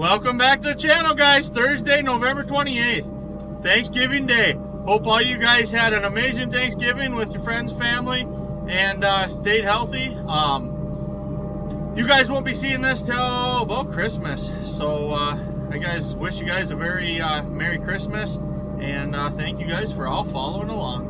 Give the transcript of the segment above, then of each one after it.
Welcome back to the channel, guys. Thursday, November 28th, Thanksgiving Day. Hope all you guys had an amazing Thanksgiving with your friends, family, and stayed healthy. You guys won't be seeing this till about Christmas, so I guys wish you guys a very Merry Christmas, and thank you guys for all following along.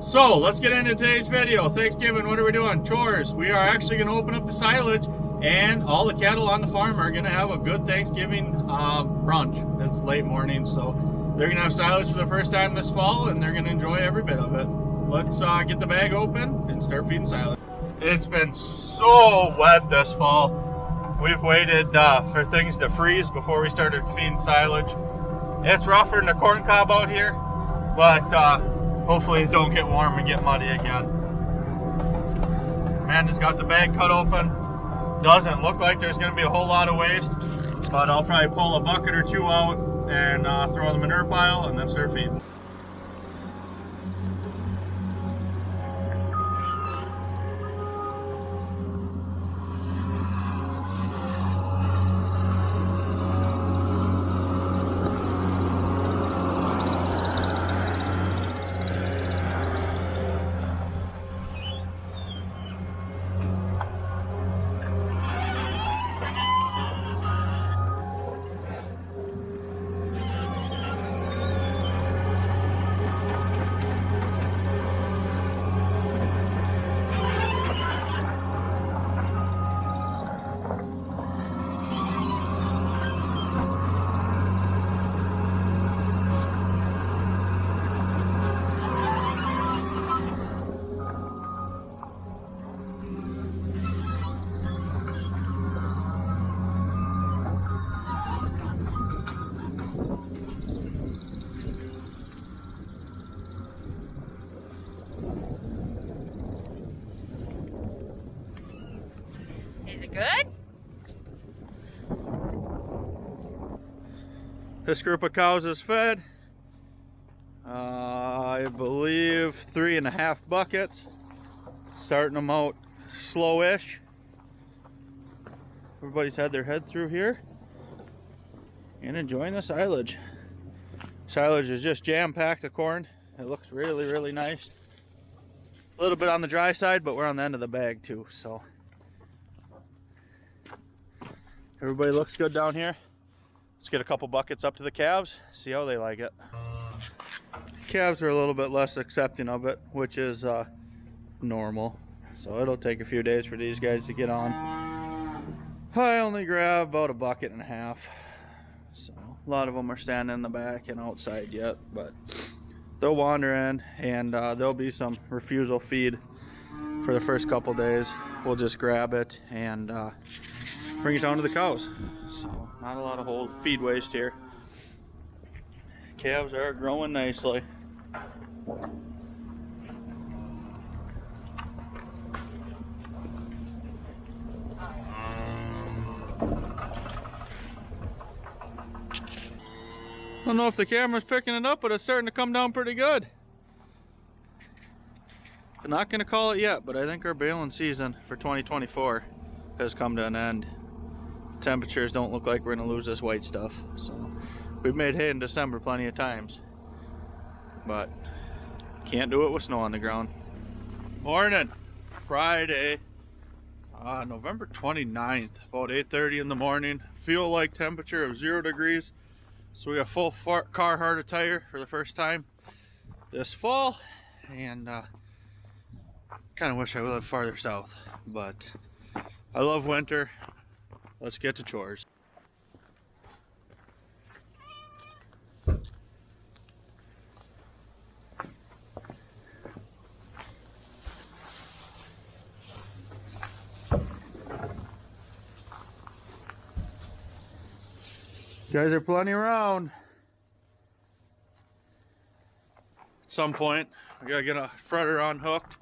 So let's get into today's video. Thanksgiving, what are we doing? Chores. We are actually going to open up the silage, and all the cattle on the farm are going to have a good Thanksgiving brunch. It's late morning, so they're going to have silage for the first time this fall, and they're going to enjoy every bit of it. Let's get the bag open and start feeding silage. It's been so wet this fall. We've waited for things to freeze before we started feeding silage. It's rougher than the corn cob out here, but hopefully it don't get warm and get muddy again. Amanda's got the bag cut open. Doesn't look like there's going to be a whole lot of waste, but I'll probably pull a bucket or two out and throw in the manure pile and then start feeding. Is it good? This group of cows is fed. I believe 3.5 buckets. Starting them out slowish. Everybody's had their head through here and enjoying the silage. Silage is just jam-packed of corn. It looks really, really nice. A little bit on the dry side, but we're on the end of the bag too, so everybody looks good down here. Let's get a couple buckets up to the calves, see how they like it. Calves are a little bit less accepting of it, which is normal. So it'll take a few days for these guys to get on. I only grab about 1.5 buckets. So a lot of them are standing in the back and outside yet, but they'll wander in, and there'll be some refusal feed for the first couple days. We'll just grab it and bring it down to the cows. So not a lot of whole feed waste here. Calves are growing nicely. I don't know if the camera's picking it up, but it's starting to come down pretty good. I'm not going to call it yet, but I think our baling season for 2024 has come to an end. Temperatures don't look like we're going to lose this white stuff. So we've made hay in December plenty of times, but can't do it with snow on the ground. Morning, Friday, November 29th, about 8:30 in the morning. Feel like temperature of 0 degrees. So we got full Carhartt tire for the first time this fall, and kind of wish I lived farther south, but I love winter. Let's get to chores. You guys are plenty around. At some point, we gotta get a spreader unhooked,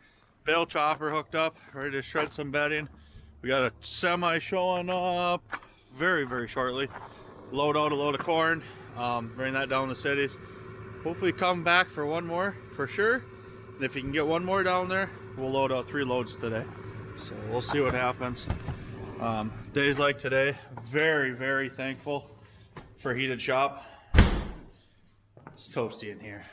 bale chopper hooked up, ready to shred some bedding. We got a semi showing up very, very shortly. Load out a load of corn, bring that down the cities. Hopefully come back for one more for sure. And if you can get one more down there, we'll load out 3 loads today. So we'll see what happens. Days like today, very, very thankful for heated shop. It's toasty in here.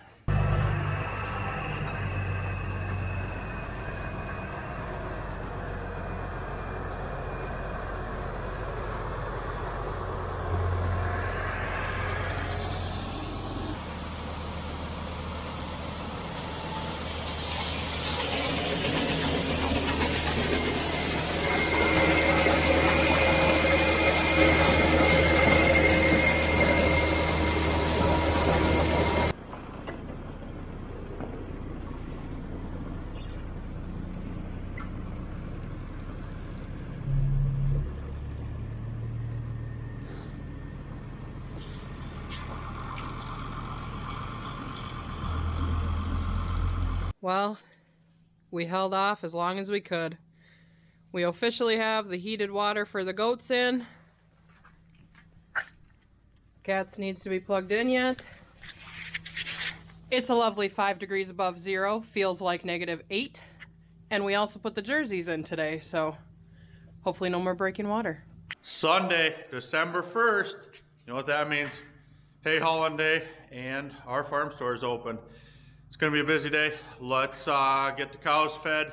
Well, we held off as long as we could. We officially have the heated water for the goats in. Cats needs to be plugged in yet. It's a lovely 5 degrees above zero, feels like -8. And we also put the jerseys in today, so hopefully no more breaking water. Sunday, December 1st. You know what that means? Hay hauling day, and our farm store is open. It's gonna be a busy day. Let's get the cows fed.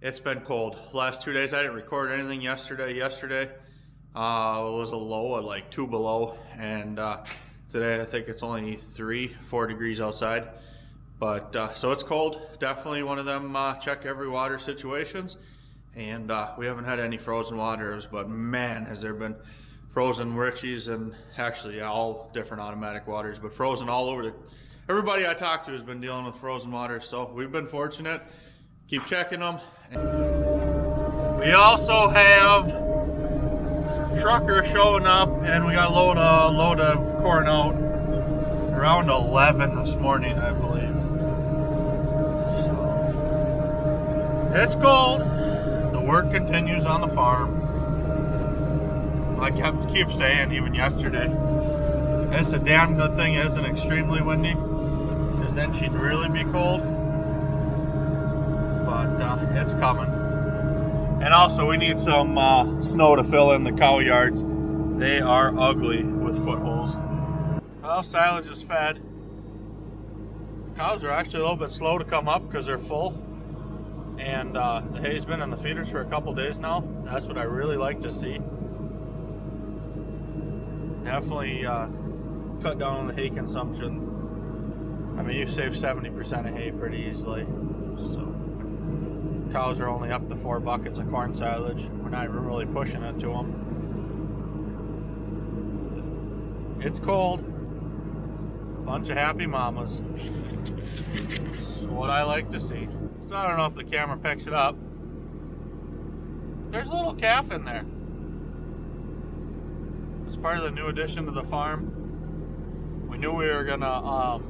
It's been cold. Last 2 days, I didn't record anything yesterday. It was a low of like 2 below, and today I think it's only 3-4 degrees outside. But so it's cold. Definitely one of them check every water situations. And we haven't had any frozen waters, but man, has there been frozen richies, and actually all different automatic waters, but frozen all over everybody I talked to has been dealing with frozen water, so we've been fortunate. Keep checking them. We also have trucker showing up, and we got a load of corn out around 11 this morning, I believe. So, it's cold. The work continues on the farm. I keep saying, even yesterday, it's a damn good thing it isn't extremely windy, because then she'd really be cold. But it's coming. And also we need some snow to fill in the cow yards. They are ugly with footholes. Well, silage is fed. Cows are actually a little bit slow to come up because they're full. And the hay's been in the feeders for a couple days now. That's what I really like to see. Definitely cut down on the hay consumption. I mean, you save 70% of hay pretty easily. So cows are only up to 4 buckets of corn silage. We're not even really pushing it to them. It's cold. Bunch of happy mamas. That's what I like to see. So I don't know if the camera picks it up. There's a little calf in there. It's part of the new addition to the farm. We knew we were gonna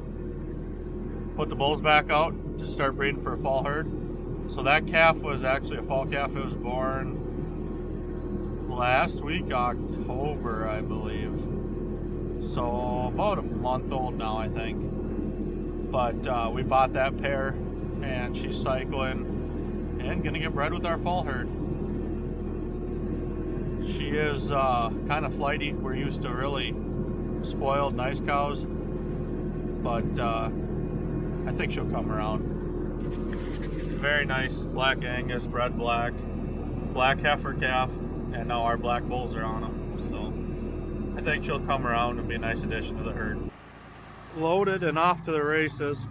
put the bulls back out to start breeding for a fall herd. So that calf was actually a fall calf. It was born last week, October, I believe. So about a month old now, I think. But we bought that pair, and she's cycling and gonna get bred with our fall herd. She is kind of flighty. We're used to really spoiled, nice cows, but I think she'll come around. Very nice black Angus, bred black heifer calf, and now our black bulls are on them. So I think she'll come around and be a nice addition to the herd. Loaded and off to the races.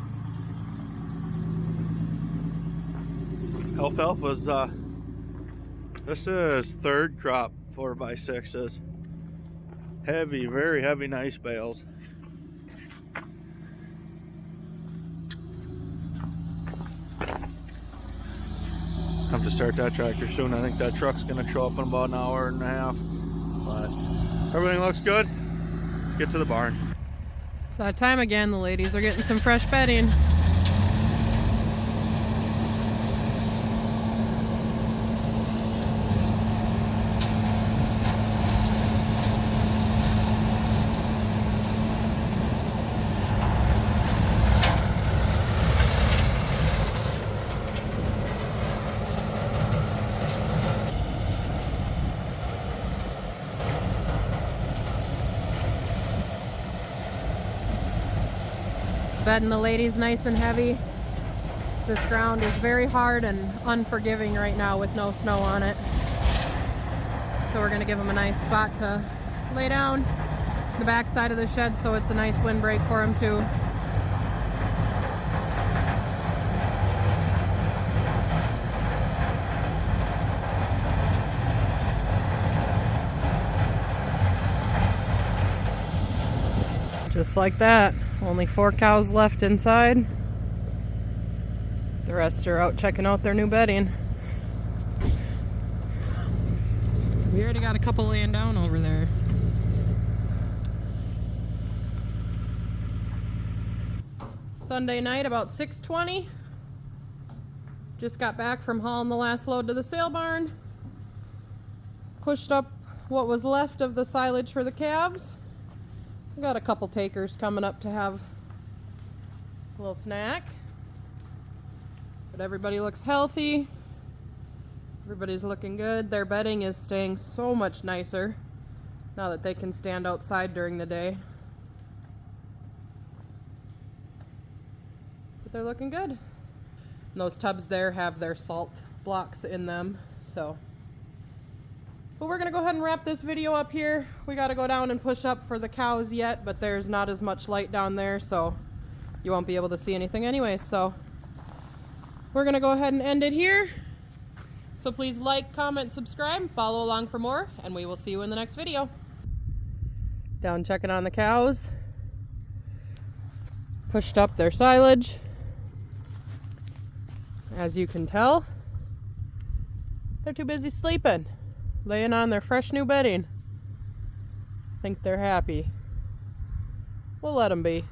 Alfalfa's this is 3rd crop 4x6s. Heavy, very heavy, nice bales. Have to start that tractor soon. I think that truck's gonna show up in about an hour and a half. But everything looks good. Let's get to the barn. It's that time again. The ladies are getting some fresh bedding. bedding the ladies nice and heavy. This ground is very hard and unforgiving right now with no snow on it. So we're gonna give them a nice spot to lay down the back side of the shed so it's a nice windbreak for them too. Just like that. Only 4 cows left inside. The rest are out checking out their new bedding. We already got a couple laying down over there. Sunday night about 6:20. Just got back from hauling the last load to the sale barn. Pushed up what was left of the silage for the calves. We got a couple takers coming up to have a little snack. But everybody looks healthy. Everybody's looking good. Their bedding is staying so much nicer now that they can stand outside during the day. But they're looking good. And those tubs there have their salt blocks in them, so. But we're gonna go ahead and wrap this video up here. We gotta go down and push up for the cows yet, but there's not as much light down there, so you won't be able to see anything anyway. So we're gonna go ahead and end it here. So please like, comment, subscribe, follow along for more, and we will see you in the next video. Down checking on the cows. Pushed up their silage. As you can tell, they're too busy sleeping, laying on their fresh new bedding. I think they're happy. We'll let them be.